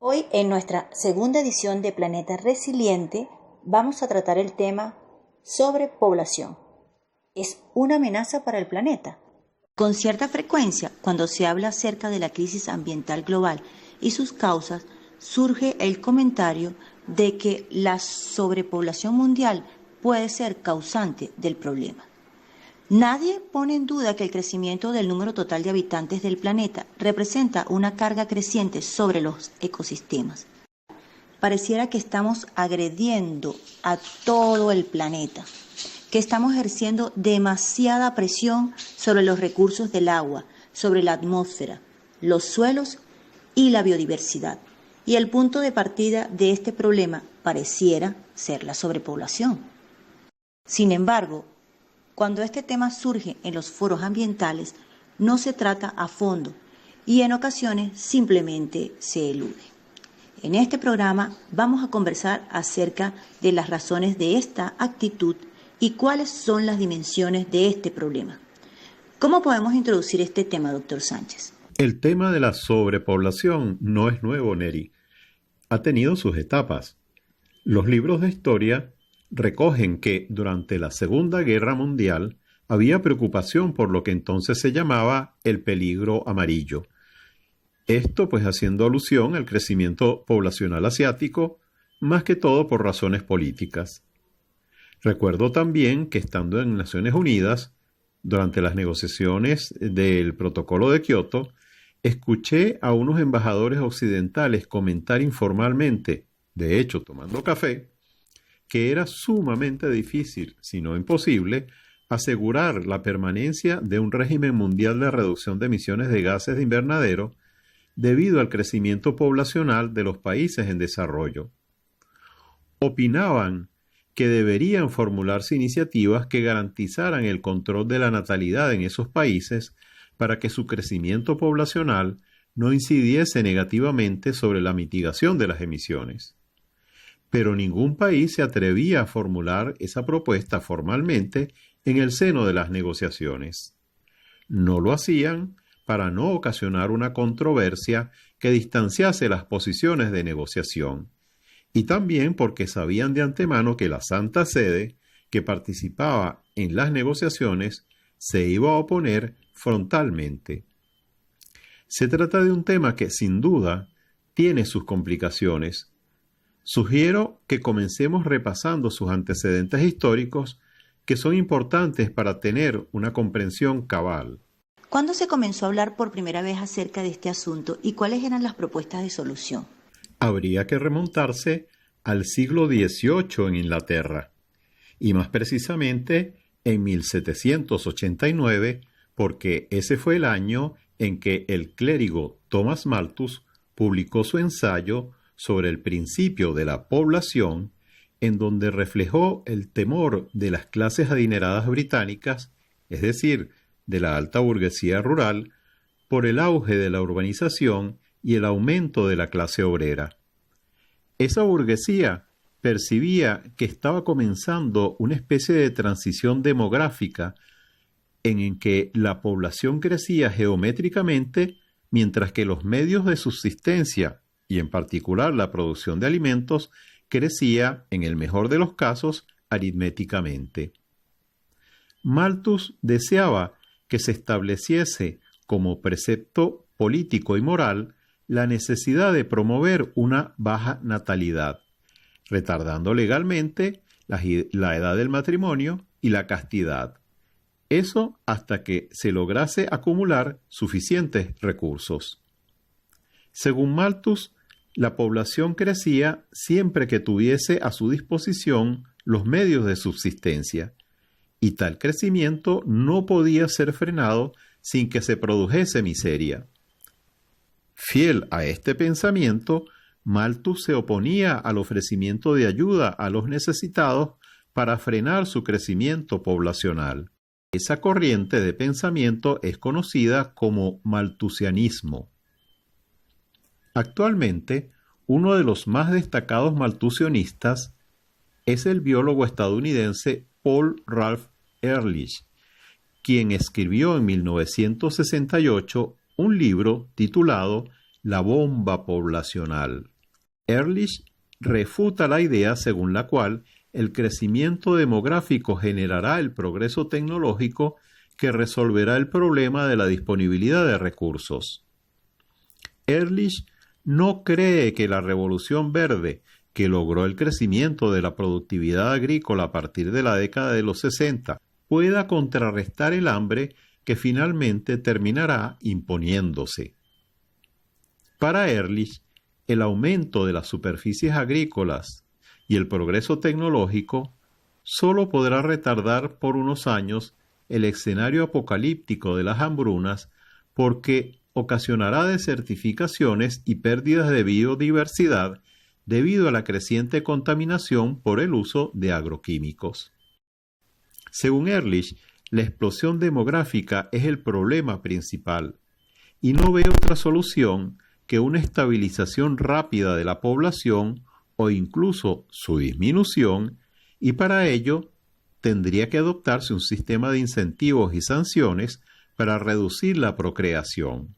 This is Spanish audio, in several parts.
Hoy, en nuestra segunda edición de Planeta Resiliente, vamos a tratar el tema sobrepoblación. ¿Es una amenaza para el planeta? Con cierta frecuencia, cuando se habla acerca de la crisis ambiental global y sus causas, surge el comentario de que la sobrepoblación mundial puede ser causante del problema. Nadie pone en duda que el crecimiento del número total de habitantes del planeta representa una carga creciente sobre los ecosistemas. Pareciera que estamos agrediendo a todo el planeta, que estamos ejerciendo demasiada presión sobre los recursos del agua, sobre la atmósfera, los suelos y la biodiversidad. Y el punto de partida de este problema pareciera ser la sobrepoblación. Sin embargo, cuando este tema surge en los foros ambientales, no se trata a fondo y en ocasiones simplemente se elude. En este programa vamos a conversar acerca de las razones de esta actitud y cuáles son las dimensiones de este problema. ¿Cómo podemos introducir este tema, doctor Sánchez? El tema de la sobrepoblación no es nuevo, Neri. Ha tenido sus etapas. Los libros de historia recogen que durante la Segunda Guerra Mundial había preocupación por lo que entonces se llamaba el peligro amarillo. Esto pues haciendo alusión al crecimiento poblacional asiático, más que todo por razones políticas. Recuerdo también que estando en Naciones Unidas, durante las negociaciones del Protocolo de Kioto, escuché a unos embajadores occidentales comentar informalmente, de hecho tomando café, que era sumamente difícil, si no imposible, asegurar la permanencia de un régimen mundial de reducción de emisiones de gases de invernadero debido al crecimiento poblacional de los países en desarrollo. Opinaban que deberían formularse iniciativas que garantizaran el control de la natalidad en esos países para que su crecimiento poblacional no incidiese negativamente sobre la mitigación de las emisiones. Pero ningún país se atrevía a formular esa propuesta formalmente en el seno de las negociaciones. No lo hacían para no ocasionar una controversia que distanciase las posiciones de negociación, y también porque sabían de antemano que la Santa Sede, que participaba en las negociaciones, se iba a oponer frontalmente. Se trata de un tema que, sin duda, tiene sus complicaciones. Sugiero que comencemos repasando sus antecedentes históricos, que son importantes para tener una comprensión cabal. ¿Cuándo se comenzó a hablar por primera vez acerca de este asunto y cuáles eran las propuestas de solución? Habría que remontarse al siglo XVIII en Inglaterra, y más precisamente en 1789, porque ese fue el año en que el clérigo Thomas Malthus publicó su ensayo sobre el principio de la población, en donde reflejó el temor de las clases adineradas británicas, es decir, de la alta burguesía rural, por el auge de la urbanización y el aumento de la clase obrera. Esa burguesía percibía que estaba comenzando una especie de transición demográfica en que la población crecía geométricamente mientras que los medios de subsistencia, y en particular la producción de alimentos, crecía, en el mejor de los casos, aritméticamente. Malthus deseaba que se estableciese como precepto político y moral la necesidad de promover una baja natalidad, retardando legalmente la edad del matrimonio y la castidad. Eso hasta que se lograse acumular suficientes recursos. Según Malthus, la población crecía siempre que tuviese a su disposición los medios de subsistencia, y tal crecimiento no podía ser frenado sin que se produjese miseria. Fiel a este pensamiento, Malthus se oponía al ofrecimiento de ayuda a los necesitados para frenar su crecimiento poblacional. Esa corriente de pensamiento es conocida como malthusianismo. Actualmente, uno de los más destacados malthusianistas es el biólogo estadounidense Paul Ralph Ehrlich, quien escribió en 1968 un libro titulado La bomba poblacional. Ehrlich refuta la idea según la cual el crecimiento demográfico generará el progreso tecnológico que resolverá el problema de la disponibilidad de recursos. Ehrlich no cree que la revolución verde, que logró el crecimiento de la productividad agrícola a partir de la década de los 60, pueda contrarrestar el hambre que finalmente terminará imponiéndose. Para Ehrlich, el aumento de las superficies agrícolas y el progreso tecnológico solo podrá retardar por unos años el escenario apocalíptico de las hambrunas porque ocasionará desertificaciones y pérdidas de biodiversidad debido a la creciente contaminación por el uso de agroquímicos. Según Ehrlich, la explosión demográfica es el problema principal y no ve otra solución que una estabilización rápida de la población o incluso su disminución, y para ello tendría que adoptarse un sistema de incentivos y sanciones para reducir la procreación.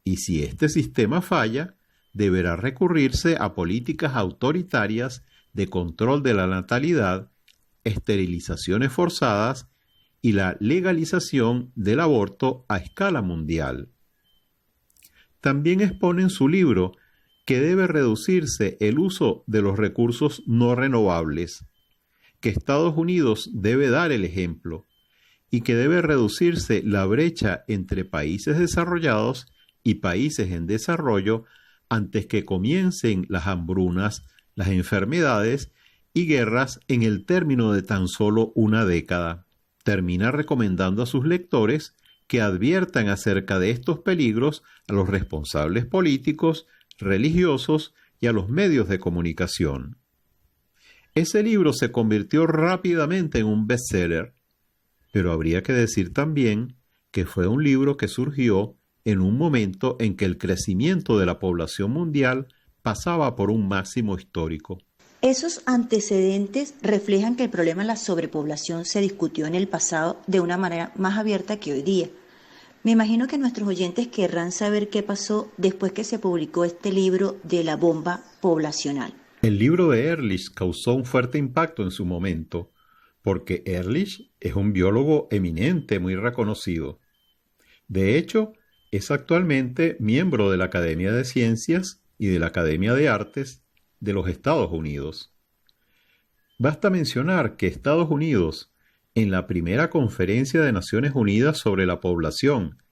Y si este sistema falla, deberá recurrirse a políticas autoritarias de control de la natalidad, esterilizaciones forzadas y la legalización del aborto a escala mundial. También expone en su libro que debe reducirse el uso de los recursos no renovables, que Estados Unidos debe dar el ejemplo y que debe reducirse la brecha entre países desarrollados y países en desarrollo antes que comiencen las hambrunas, las enfermedades y guerras en el término de tan solo una década. Termina recomendando a sus lectores que adviertan acerca de estos peligros a los responsables políticos, religiosos y a los medios de comunicación. Ese libro se convirtió rápidamente en un bestseller, pero habría que decir también que fue un libro que surgió en un momento en que el crecimiento de la población mundial pasaba por un máximo histórico. Esos antecedentes reflejan que el problema de la sobrepoblación se discutió en el pasado de una manera más abierta que hoy día. Me imagino que nuestros oyentes querrán saber qué pasó después que se publicó este libro de la bomba poblacional. El libro de Ehrlich causó un fuerte impacto en su momento, porque Ehrlich es un biólogo eminente muy reconocido. De hecho, es actualmente miembro de la Academia de Ciencias y de la Academia de Artes de los Estados Unidos. Basta mencionar que Estados Unidos, en la primera Conferencia de Naciones Unidas sobre la Población,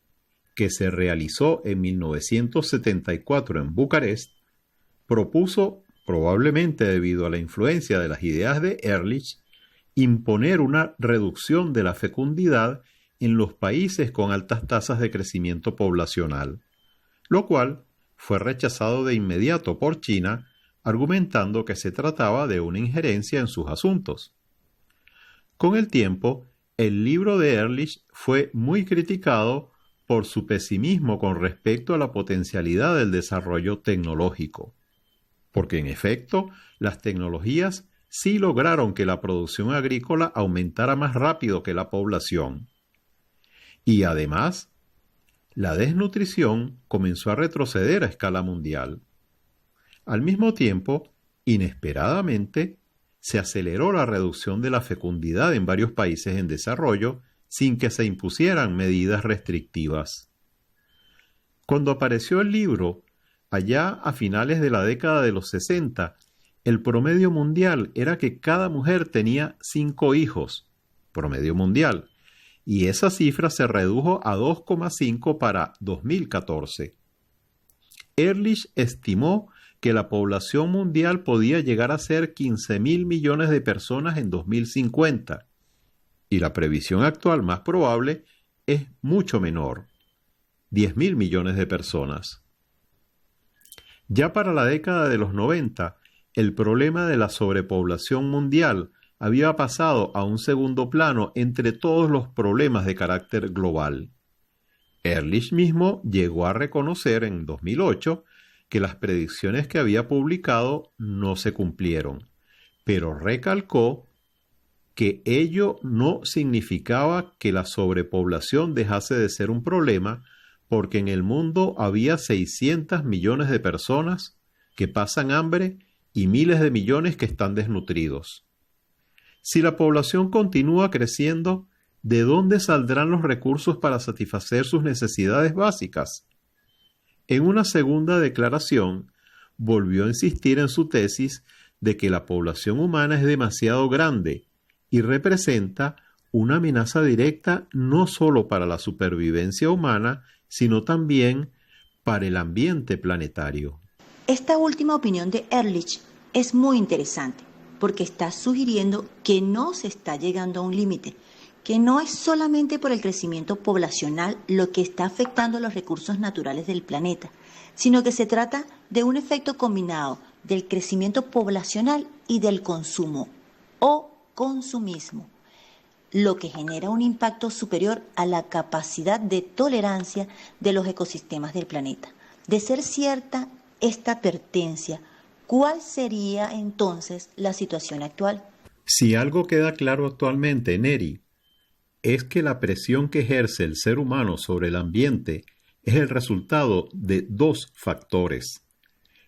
que se realizó en 1974 en Bucarest, propuso, probablemente debido a la influencia de las ideas de Ehrlich, imponer una reducción de la fecundidad en los países con altas tasas de crecimiento poblacional, lo cual fue rechazado de inmediato por China, argumentando que se trataba de una injerencia en sus asuntos. Con el tiempo, el libro de Ehrlich fue muy criticado por su pesimismo con respecto a la potencialidad del desarrollo tecnológico, porque en efecto, las tecnologías sí lograron que la producción agrícola aumentara más rápido que la población. Y además, la desnutrición comenzó a retroceder a escala mundial. Al mismo tiempo, inesperadamente, se aceleró la reducción de la fecundidad en varios países en desarrollo sin que se impusieran medidas restrictivas. Cuando apareció el libro, allá a finales de la década de los 60, el promedio mundial era que cada mujer tenía 5 hijos, promedio mundial, y esa cifra se redujo a 2,5 para 2014. Ehrlich estimó que la población mundial podía llegar a ser 15.000 millones de personas en 2050, y la previsión actual más probable es mucho menor, 10.000 millones de personas. Ya para la década de los 90, el problema de la sobrepoblación mundial había pasado a un segundo plano entre todos los problemas de carácter global. Ehrlich mismo llegó a reconocer en 2008 que las predicciones que había publicado no se cumplieron, pero recalcó que ello no significaba que la sobrepoblación dejase de ser un problema, porque en el mundo había 600 millones de personas que pasan hambre y miles de millones que están desnutridos. Si la población continúa creciendo, ¿de dónde saldrán los recursos para satisfacer sus necesidades básicas? En una segunda declaración, volvió a insistir en su tesis de que la población humana es demasiado grande y representa una amenaza directa no solo para la supervivencia humana, sino también para el ambiente planetario. Esta última opinión de Ehrlich es muy interesante porque está sugiriendo que no se está llegando a un límite, que no es solamente por el crecimiento poblacional lo que está afectando los recursos naturales del planeta, sino que se trata de un efecto combinado del crecimiento poblacional y del consumo o consumismo, lo que genera un impacto superior a la capacidad de tolerancia de los ecosistemas del planeta. De ser cierta esta advertencia, ¿cuál sería entonces la situación actual? Si algo queda claro actualmente, Neri, es que la presión que ejerce el ser humano sobre el ambiente es el resultado de dos factores: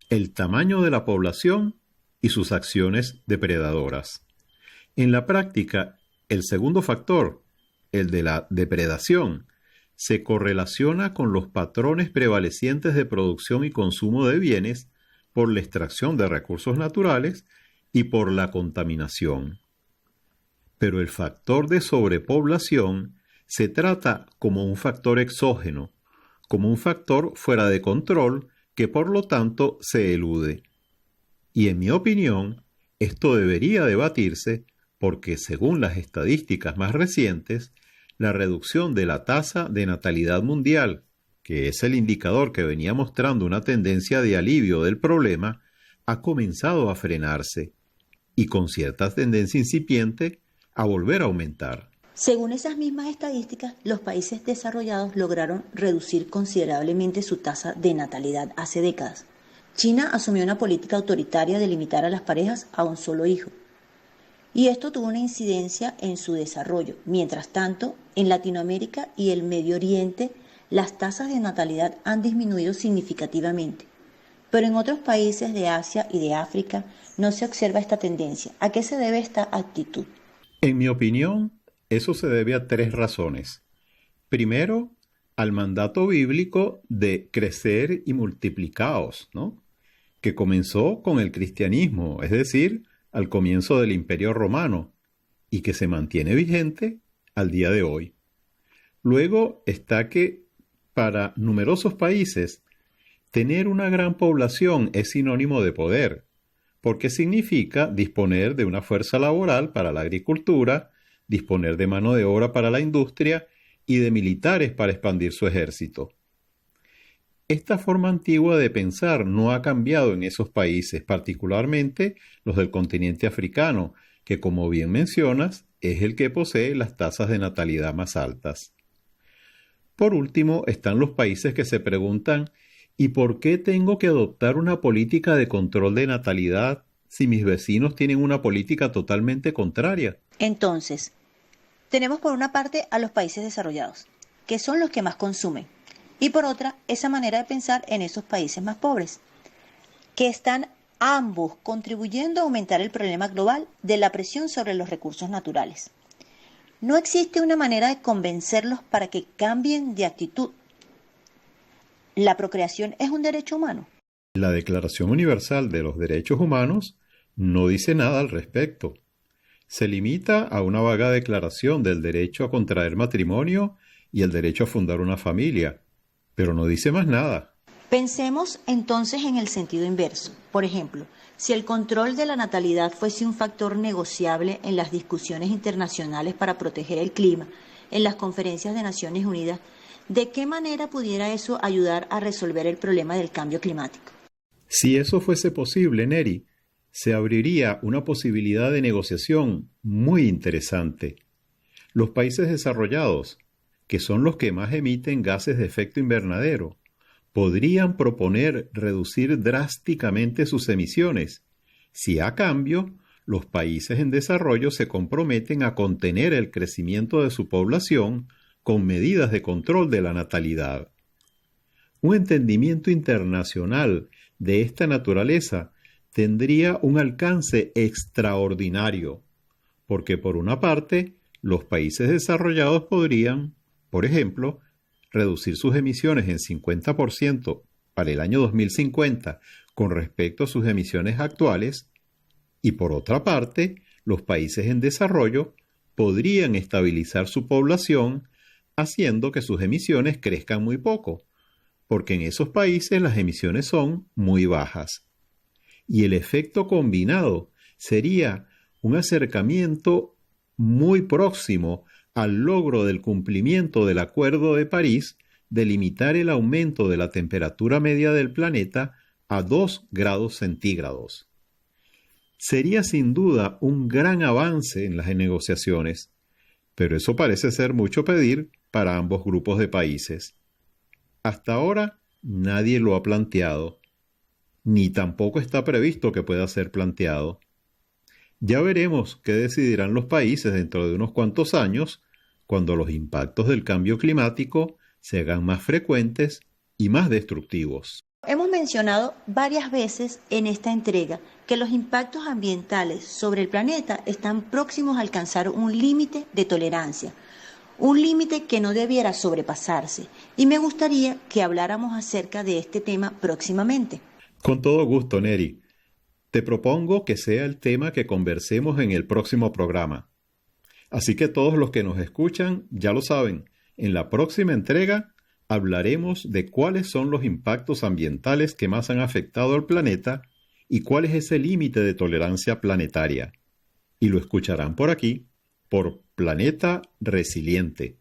el tamaño de la población y sus acciones depredadoras. En la práctica, el segundo factor, el de la depredación, se correlaciona con los patrones prevalecientes de producción y consumo de bienes por la extracción de recursos naturales y por la contaminación. Pero el factor de sobrepoblación se trata como un factor exógeno, como un factor fuera de control que por lo tanto se elude. Y en mi opinión, esto debería debatirse porque según las estadísticas más recientes, la reducción de la tasa de natalidad mundial, que es el indicador que venía mostrando una tendencia de alivio del problema, ha comenzado a frenarse y con cierta tendencia incipiente a volver a aumentar. Según esas mismas estadísticas, los países desarrollados lograron reducir considerablemente su tasa de natalidad hace décadas. China asumió una política autoritaria de limitar a las parejas a un solo hijo, y esto tuvo una incidencia en su desarrollo. Mientras tanto, en Latinoamérica y el Medio Oriente, las tasas de natalidad han disminuido significativamente. Pero en otros países de Asia y de África no se observa esta tendencia. ¿A qué se debe esta actitud? En mi opinión, eso se debe a tres razones. Primero, al mandato bíblico de crecer y multiplicaos, ¿no?, que comenzó con el cristianismo, es decir, al comienzo del Imperio Romano, y que se mantiene vigente al día de hoy. Luego está que, para numerosos países, tener una gran población es sinónimo de poder, porque significa disponer de una fuerza laboral para la agricultura, disponer de mano de obra para la industria y de militares para expandir su ejército. Esta forma antigua de pensar no ha cambiado en esos países, particularmente los del continente africano, que, como bien mencionas, es el que posee las tasas de natalidad más altas. Por último, están los países que se preguntan, ¿y por qué tengo que adoptar una política de control de natalidad si mis vecinos tienen una política totalmente contraria? Entonces, tenemos por una parte a los países desarrollados, que son los que más consumen, y por otra, esa manera de pensar en esos países más pobres, que están ambos contribuyendo a aumentar el problema global de la presión sobre los recursos naturales. No existe una manera de convencerlos para que cambien de actitud. ¿La procreación es un derecho humano? La Declaración Universal de los Derechos Humanos no dice nada al respecto. Se limita a una vaga declaración del derecho a contraer matrimonio y el derecho a fundar una familia, pero no dice más nada. Pensemos entonces en el sentido inverso. Por ejemplo, si el control de la natalidad fuese un factor negociable en las discusiones internacionales para proteger el clima, en las conferencias de Naciones Unidas, ¿de qué manera pudiera eso ayudar a resolver el problema del cambio climático? Si eso fuese posible, Neri, se abriría una posibilidad de negociación muy interesante. Los países desarrollados, que son los que más emiten gases de efecto invernadero, podrían proponer reducir drásticamente sus emisiones, si a cambio los países en desarrollo se comprometen a contener el crecimiento de su población con medidas de control de la natalidad. Un entendimiento internacional de esta naturaleza tendría un alcance extraordinario, porque por una parte, los países desarrollados podrían, por ejemplo, reducir sus emisiones en 50% para el año 2050 con respecto a sus emisiones actuales, y por otra parte, los países en desarrollo podrían estabilizar su población haciendo que sus emisiones crezcan muy poco, porque en esos países las emisiones son muy bajas. Y el efecto combinado sería un acercamiento muy próximo al logro del cumplimiento del Acuerdo de París de limitar el aumento de la temperatura media del planeta a 2 grados centígrados. Sería sin duda un gran avance en las negociaciones, pero eso parece ser mucho pedir para ambos grupos de países. Hasta ahora nadie lo ha planteado, ni tampoco está previsto que pueda ser planteado. Ya veremos qué decidirán los países dentro de unos cuantos años, cuando los impactos del cambio climático se hagan más frecuentes y más destructivos. Hemos mencionado varias veces en esta entrega que los impactos ambientales sobre el planeta están próximos a alcanzar un límite de tolerancia, un límite que no debiera sobrepasarse, y me gustaría que habláramos acerca de este tema próximamente. Con todo gusto, Neri. Te propongo que sea el tema que conversemos en el próximo programa. Así que todos los que nos escuchan ya lo saben, en la próxima entrega hablaremos de cuáles son los impactos ambientales que más han afectado al planeta y cuál es ese límite de tolerancia planetaria. Y lo escucharán por aquí, por Planeta Resiliente.